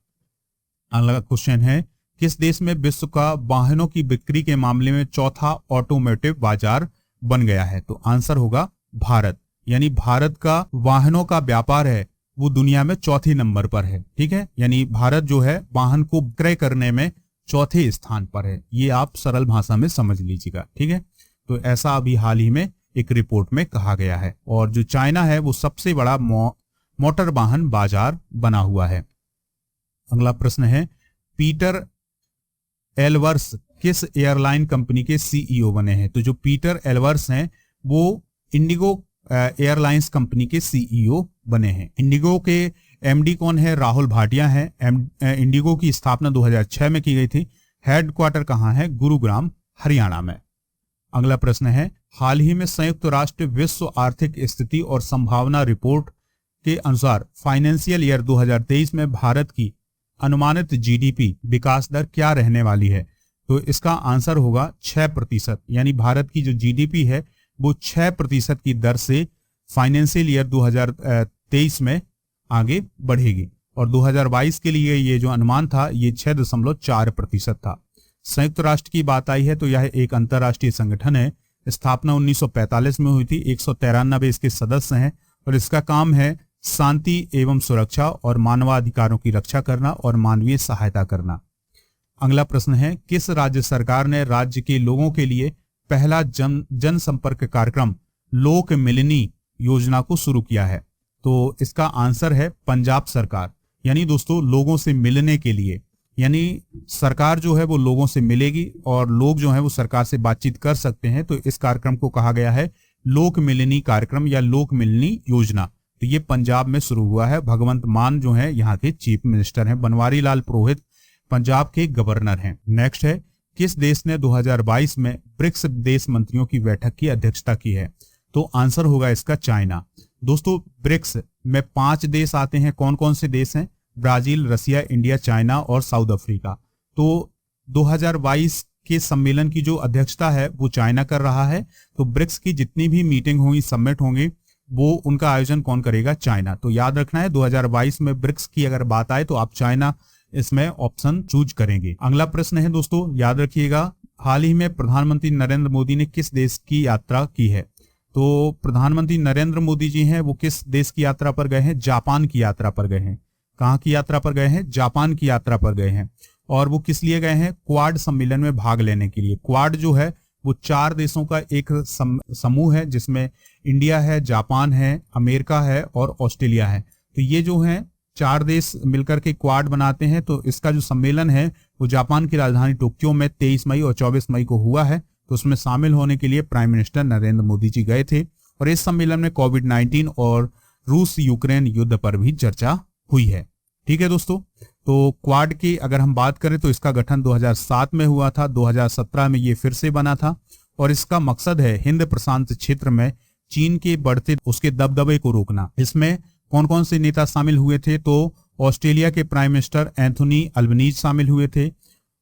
अगला क्वेश्चन है किस देश में विश्व का वाहनों की बिक्री के मामले में चौथा ऑटोमोटिव बाजार बन गया है? तो आंसर होगा भारत। यानी भारत का वाहनों का व्यापार है वो दुनिया में चौथे नंबर पर है। ठीक है, यानी भारत जो है वाहन को क्रय करने में चौथे स्थान पर है। ये आप सरल भाषा में समझ लीजिएगा। ठीक है, तो ऐसा अभी हाल ही में एक रिपोर्ट में कहा गया है। और जो चाइना है वो सबसे बड़ा मोटर वाहन बाजार बना हुआ है। अगला प्रश्न है पीटर एलवर्स किस एयरलाइन कंपनी के सीईओ बने हैं? तो जो पीटर एलवर्स हैं वो इंडिगो एयरलाइंस कंपनी के सीईओ बने हैं। इंडिगो के एमडी कौन है? राहुल भाटिया है। इंडिगो की स्थापना 2006 में की गई थी। हेडक्वार्टर कहाँ है? गुरुग्राम, हरियाणा में। अगला प्रश्न है हाल ही में संयुक्त राष्ट्र विश्व आर्थिक स्थिति और संभावना रिपोर्ट के अनुसार फाइनेंशियल ईयर 2023 में भारत की अनुमानित जीडीपी विकास दर क्या रहने वाली है? तो इसका आंसर होगा 6%। यानी भारत की जो जीडीपी है वो 6% की दर से फाइनेंशियल ईयर 2023 में आगे बढ़ेगी। और 2022 के लिए ये जो अनुमान था ये 6.4% था। संयुक्त राष्ट्र की बात आई है तो यह एक अंतर्राष्ट्रीय संगठन है। स्थापना 1945 में हुई थी। 193 इसके सदस्य हैं और इसका काम है शांति एवं सुरक्षा और मानवाधिकारों की रक्षा करना और मानवीय सहायता करना। अगला प्रश्न है किस राज्य सरकार ने राज्य के लोगों के लिए पहला जनसंपर्क कार्यक्रम लोक मिलनी योजना को शुरू किया है? तो इसका आंसर है पंजाब सरकार। यानी दोस्तों लोगों से मिलने के लिए, यानी सरकार जो है वो लोगों से मिलेगी और लोग जो है वो सरकार से बातचीत कर सकते हैं। तो इस कार्यक्रम को कहा गया है लोक मिलनी कार्यक्रम या लोक मिलनी योजना। तो ये पंजाब में शुरू हुआ है। भगवंत मान जो है यहाँ के चीफ मिनिस्टर हैं। बनवारी लाल पुरोहित पंजाब के गवर्नर हैं। नेक्स्ट है किस देश ने 2022 में ब्रिक्स देश मंत्रियों की बैठक की अध्यक्षता की है? तो आंसर होगा इसका चाइना। दोस्तों ब्रिक्स में 5 देश आते हैं। कौन कौन से देश हैं? ब्राजील, रसिया, इंडिया, चाइना और साउथ अफ्रीका। तो 2022 के सम्मेलन की जो अध्यक्षता है वो चाइना कर रहा है। तो ब्रिक्स की जितनी भी मीटिंग होंगी, समिट होंगे, वो उनका आयोजन कौन करेगा? चाइना। तो याद रखना है 2022 में ब्रिक्स की अगर बात आए तो आप चाइना इसमें ऑप्शन चूज करेंगे। अगला प्रश्न है दोस्तों याद रखिएगा हाल ही में प्रधानमंत्री नरेंद्र मोदी ने किस देश की यात्रा की है? तो प्रधानमंत्री नरेंद्र मोदी जी हैं वो किस देश की यात्रा पर गए हैं? जापान की यात्रा पर गए हैं। कहाँ की यात्रा पर गए हैं? जापान की यात्रा पर गए हैं। और वो किस लिए गए हैं? क्वाड सम्मेलन में भाग लेने के लिए। क्वाड जो है वो 4 देशों का एक समूह है जिसमें इंडिया है, जापान है, अमेरिका है और ऑस्ट्रेलिया है। तो ये जो है 4 देश मिलकर के क्वाड बनाते हैं। तो इसका जो सम्मेलन है वो जापान की राजधानी टोक्यो में 23 मई और 24 मई को हुआ है। तो उसमें शामिल होने के लिए प्राइम मिनिस्टर नरेंद्र मोदी जी गए थे और इस सम्मेलन में कोविड-19 और रूस यूक्रेन युद्ध पर भी चर्चा हुई है। ठीक है दोस्तों, तो क्वाड की अगर हम बात करें तो इसका गठन 2007 में हुआ था, 2017 में ये फिर से बना था और इसका मकसद है हिंद प्रशांत क्षेत्र में चीन के बढ़ते उसके दबदबे को रोकना। इसमें कौन कौन से नेता शामिल हुए थे? तो ऑस्ट्रेलिया के प्राइम मिनिस्टर एंथोनी अल्बनीज शामिल हुए थे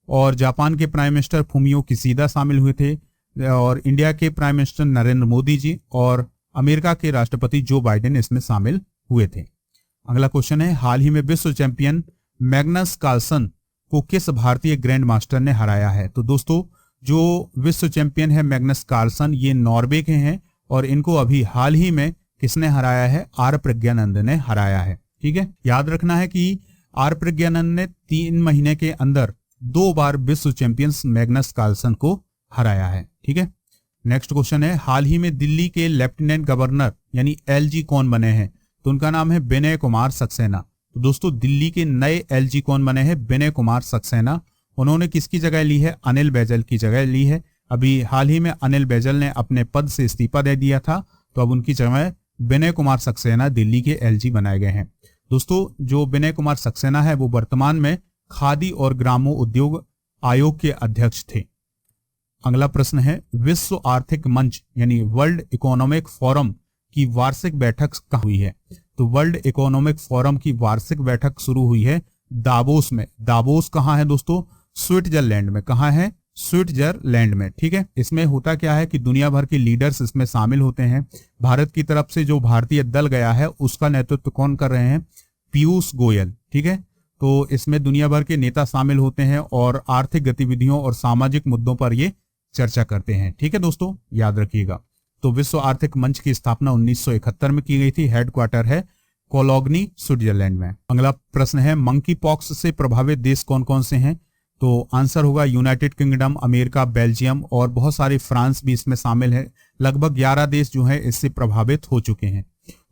और जापान के प्राइम मिनिस्टर फुमियो किशिदा शामिल हुए थे और इंडिया के प्राइम मिनिस्टर नरेंद्र मोदी जी और अमेरिका के राष्ट्रपति जो बाइडेन इसमें शामिल हुए थे। अगला क्वेश्चन है, हाल ही में विश्व चैंपियन मैग्नस कार्लसन को किस भारतीय ग्रैंड मास्टर ने हराया है? तो दोस्तों, जो विश्व चैंपियन है मैग्नस कार्लसन, ये नॉर्वे के हैं और इनको अभी हाल ही में किसने हराया है? आर प्रज्ञानंद ने हराया है। ठीक है, याद रखना है कि आर प्रज्ञानंद ने 3 महीने के अंदर 2 बार विश्व चैंपियंस मैग्नस कार्लसन को हराया है। ठीक है, नेक्स्ट क्वेश्चन है, हाल ही में दिल्ली के लेफ्टिनेंट गवर्नर यानी एलजी कौन बने हैं? तो उनका नाम है विनय कुमार सक्सेना। तो दोस्तों, दिल्ली के नए एलजी कौन बने हैं? विनय कुमार सक्सेना। उन्होंने किसकी जगह ली है? अनिल बैजल की जगह ली है। अभी हाल ही में अनिल बैजल ने अपने पद से इस्तीफा दे दिया था, तो अब उनकी जगह विनय कुमार सक्सेना दिल्ली के एलजी बनाए गए हैं। दोस्तों, जो विनय कुमार सक्सेना है वो वर्तमान में खादी और ग्रामोद्योग आयोग के अध्यक्ष थे। अगला प्रश्न है, विश्व आर्थिक मंच यानी वर्ल्ड इकोनॉमिक फोरम की वार्षिक बैठक कहाँ हुई है? तो वर्ल्ड इकोनॉमिक फोरम की वार्षिक बैठक शुरू हुई है दावोस में। दावोस कहाँ है दोस्तों? स्विट्जरलैंड में। कहाँ है? स्विट्जरलैंड में। ठीक है, इसमें होता क्या है कि दुनिया भर के लीडर्स इसमें शामिल होते हैं। भारत की तरफ से जो भारतीय दल गया है उसका नेतृत्व कौन कर रहे हैं? पीयूष गोयल। ठीक है, तो इसमें दुनिया भर के नेता शामिल होते हैं और आर्थिक गतिविधियों और सामाजिक मुद्दों पर ये चर्चा करते हैं। ठीक है दोस्तों, याद रखिएगा। तो विश्व आर्थिक मंच की स्थापना 1971 में की गई थी। हेडक्वार्टर है कोलोग्नी, स्विट्जरलैंड में। अगला प्रश्न है, मंकी पॉक्स से प्रभावित देश कौन कौन से हैं? तो आंसर होगा यूनाइटेड किंगडम, अमेरिका, बेल्जियम और बहुत सारे फ्रांस भी इसमें शामिल है। लगभग 11 देश जो है इससे प्रभावित हो चुके हैं।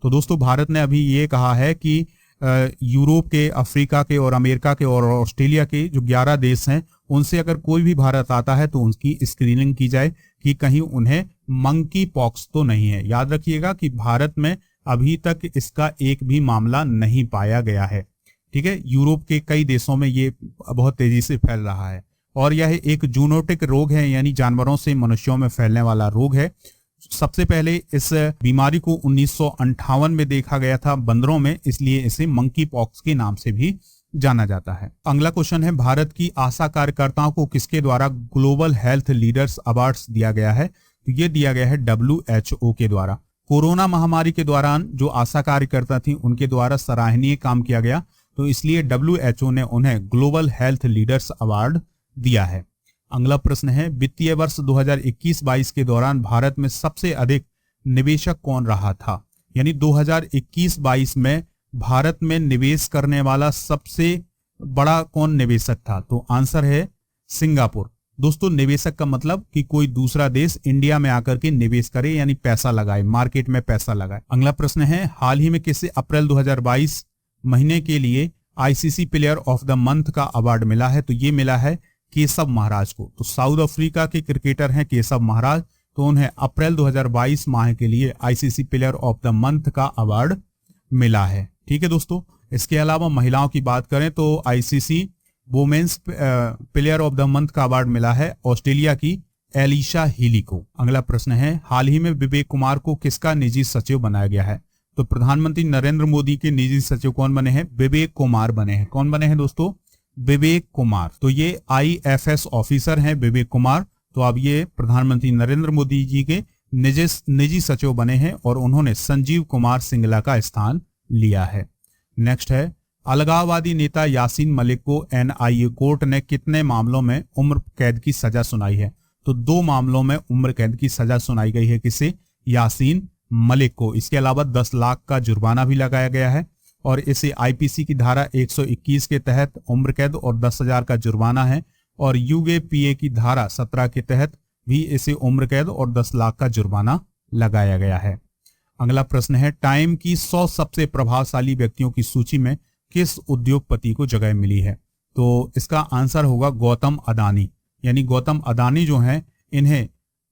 तो दोस्तों, भारत ने अभी ये कहा है कि यूरोप के, अफ्रीका के और अमेरिका के और ऑस्ट्रेलिया के जो 11 देश हैं उनसे अगर कोई भी भारत आता है तो उनकी स्क्रीनिंग की जाए कि कहीं उन्हें मंकी पॉक्स तो नहीं है। याद रखिएगा कि भारत में अभी तक इसका एक भी मामला नहीं पाया गया है। ठीक है, यूरोप के कई देशों में ये बहुत तेजी से फैल रहा है और यह एक जूनोटिक रोग है यानी जानवरों से मनुष्यों में फैलने वाला रोग है। सबसे पहले इस बीमारी को 1958 में देखा गया था बंदरों में, इसलिए इसे मंकी पॉक्स के नाम से भी जाना जाता है। अगला क्वेश्चन है, भारत की आशा कार्यकर्ताओं को किसके द्वारा ग्लोबल हेल्थ लीडर्स अवार्ड्स दिया गया है? तो ये दिया गया है WHO के द्वारा। कोरोना महामारी के दौरान जो आशा कार्यकर्ता थी उनके द्वारा सराहनीय काम किया गया, तो इसलिए WHO ने उन्हें ग्लोबल हेल्थ लीडर्स अवार्ड दिया है। अगला प्रश्न है, वित्तीय वर्ष 2021-22 के दौरान भारत में सबसे अधिक निवेशक कौन रहा था? यानी 2021-22 में भारत में निवेश करने वाला सबसे बड़ा कौन निवेशक था? तो आंसर है सिंगापुर। दोस्तों, निवेशक का मतलब कि कोई दूसरा देश इंडिया में आकर के निवेश करे यानी पैसा लगाए, मार्केट में पैसा लगाए। अगला प्रश्न है, हाल ही में किसे अप्रैल 2022 महीने के लिए ICC player of the month का अवार्ड मिला है? तो ये मिला है केशव महाराज को। तो साउथ अफ्रीका के क्रिकेटर हैं केशव महाराज, तो उन्हें अप्रैल 2022 माह के लिए ICC player of the month का अवार्ड मिला है। ठीक है दोस्तों, इसके अलावा महिलाओं की बात करें तो ICC women's player of the month का अवार्ड मिला है ऑस्ट्रेलिया की एलिशा हीली को। अगला प्रश्न है, हाल ही में विवेक कुमार को किसका निजी सचिव बनाया गया है? तो प्रधानमंत्री नरेंद्र मोदी के निजी सचिव कौन बने हैं? विवेक कुमार बने हैं। कौन बने हैं दोस्तों? विवेक कुमार। तो ये IFS ऑफिसर हैं विवेक कुमार। तो अब ये प्रधानमंत्री नरेंद्र मोदी जी के निजी सचिव बने हैं और उन्होंने संजीव कुमार सिंगला का स्थान लिया है। नेक्स्ट है, अलगाववादी नेता यासीन मलिक को NIA कोर्ट ने कितने मामलों में उम्र कैद की सजा सुनाई है? तो 2 मामलों में उम्र कैद की सजा सुनाई गई है। किसे? यासीन मलिक को। इसके अलावा 10 लाख का जुर्माना भी लगाया गया है और इसे IPC की धारा 121 के तहत उम्र कैद और 10,000 का जुर्माना है और UAPA की धारा 17 के तहत भी इसे उम्र कैद और 10 लाख का जुर्माना लगाया गया है। अगला प्रश्न है, टाइम की 100 सबसे प्रभावशाली व्यक्तियों की सूची में किस उद्योगपति को जगह मिली है? तो इसका आंसर होगा गौतम अदानी। यानी गौतम अदानी जो हैं, इन्हें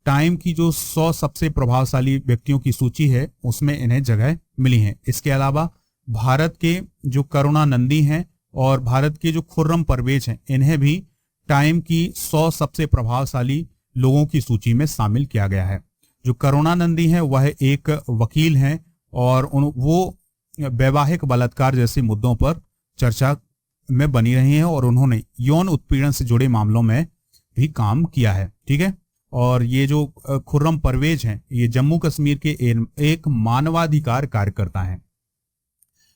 टाइम की जो 100 सबसे प्रभावशाली व्यक्तियों की सूची है उसमें इन्हें जगह मिली है। इसके अलावा भारत के जो करुणानंदी हैं और भारत के जो खुर्रम परवेज हैं, इन्हें भी टाइम की 100 सबसे प्रभावशाली लोगों की सूची में शामिल किया गया है। जो करुणानंदी हैं वह एक वकील हैं और वो वैवाहिक बलात्कार जैसे मुद्दों पर चर्चा में बनी रही हैं और उन्होंने यौन उत्पीड़न से जुड़े मामलों में भी काम किया है। ठीक है। और ये जो खुर्रम परवेज हैं, ये जम्मू कश्मीर के एक मानवाधिकार कार्यकर्ता हैं।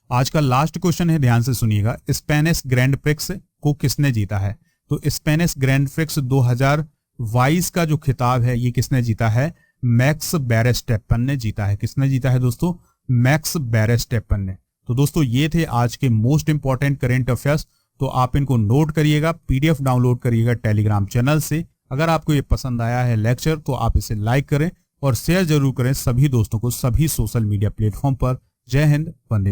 आज का लास्ट क्वेश्चन है, ध्यान से सुनिएगा। स्पेनिश ग्रैंड प्रिक्स को किसने जीता है? तो स्पेनिश ग्रैंड प्रिक्स 2022 का जो खिताब है ये किसने जीता है? मैक्स वेरस्टैपेन ने जीता है। किसने जीता है दोस्तों? मैक्स वेरस्टैपेन ने। तो दोस्तों ये थे आज के मोस्ट इंपॉर्टेंट करेंट अफेयर्स। तो आप इनको नोट करिएगा, पीडीएफ डाउनलोड करिएगा टेलीग्राम चैनल से। अगर आपको ये पसंद आया है लेक्चर तो आप इसे लाइक करें और शेयर जरूर करें सभी दोस्तों को, सभी सोशल मीडिया प्लेटफॉर्म पर। जय हिंद, वंदे।